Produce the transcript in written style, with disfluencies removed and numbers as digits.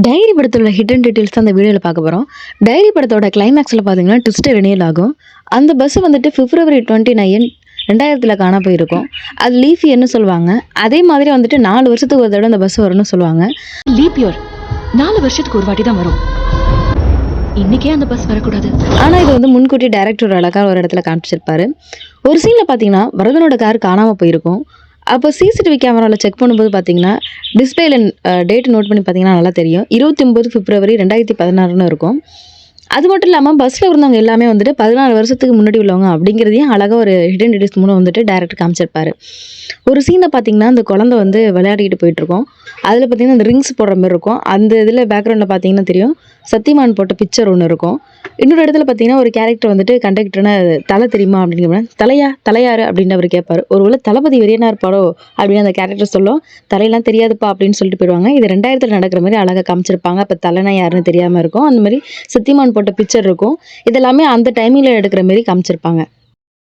Diary படத்தோட hidden details தான் அந்த வீடியோவில் பார்க்க போகிறோம். டைரி படத்தோட கிளைமேக்ஸில் பார்த்தீங்கன்னா ட்விஸ்ட் ரினியல் ஆகும். அந்த பஸ் வந்துட்டு பிப்ரவரி 29 2000 காண போயிருக்கும். அது லீஃப் இயர்னு சொல்லுவாங்க. அதே மாதிரி வந்துட்டு 4 வருஷத்துக்கு ஒரு தடவை அந்த பஸ் வரும்னு சொல்லுவாங்க. லீப் இயர் 4 வருஷத்துக்கு ஒரு வாட்டி தான் வரும். இன்னைக்கே அந்த பஸ் வரக்கூடாது. ஆனால் இது வந்து முன்கூட்டி டைரக்டர் அழகாக ஒரு இடத்துல காமிச்சிருப்பாரு. ஒரு சீனில் பார்த்தீங்கன்னா வரதனோட கார் காணாமல் போயிருக்கும். அப்போ சிசிடிவி கேமராவில் செக் பண்ணும்போது பார்த்தீங்கன்னா டிஸ்பிளேல டேட் நோட் பண்ணி பார்த்தீங்கன்னா நல்லா தெரியும். 29 பிப்ரவரி 2016 இருக்கும். அது மட்டும் இல்லாமல் பஸ்ஸில் இருந்தவங்க எல்லாமே வந்துட்டு 14 வருஷத்துக்கு முன்னாடி உள்ளவங்க அப்படிங்கிறதையும் அழகாக ஒரு ஹிடன் டீடைல்ஸ் மூலம் வந்துட்டு டைரக்டர் காமிச்சிருப்பாரு. ஒரு சீனில் பார்த்தீங்கன்னா அந்த குழந்தை வந்து விளையாடிட்டு போயிட்டுருக்கோம். அதில் பார்த்தீங்கன்னா அந்த ரிங்ஸ் போடுற மாதிரி இருக்கும். அந்த இதில் பேக்ரவுண்டில் பார்த்தீங்கன்னா தெரியும் சத்தியமான் போட்ட பிக்சர் ஒன்று இருக்கும். இன்னொரு இடத்துல பார்த்தீங்கன்னா ஒரு கேரக்டர் வந்துட்டு கண்டக்டர்னா தலை தெரியுமா அப்படிங்கிற தலையாரு அப்படின்னு அவர் கேட்பாரு. ஒருவேளை தளபதி வெறியனா இருப்பாரோ அப்படின்னு அந்த கேரக்டர் சொல்லும். தலையெல்லாம் தெரியாதுப்பா அப்படின்னு சொல்லிட்டு போயிடுவாங்க. இது 2000 நடக்கிற மாதிரி அழகாக காமிச்சிருப்பாங்க. அப்போ தலைனா யாருன்னு தெரியாமல் இருக்கும். அந்த மாதிரி சத்தியமான் போட்ட பிக்சர் இருக்கும். இதெல்லாமே அந்த டைமிங்கில் எடுக்கிற மாதிரி காமிச்சிருப்பாங்க.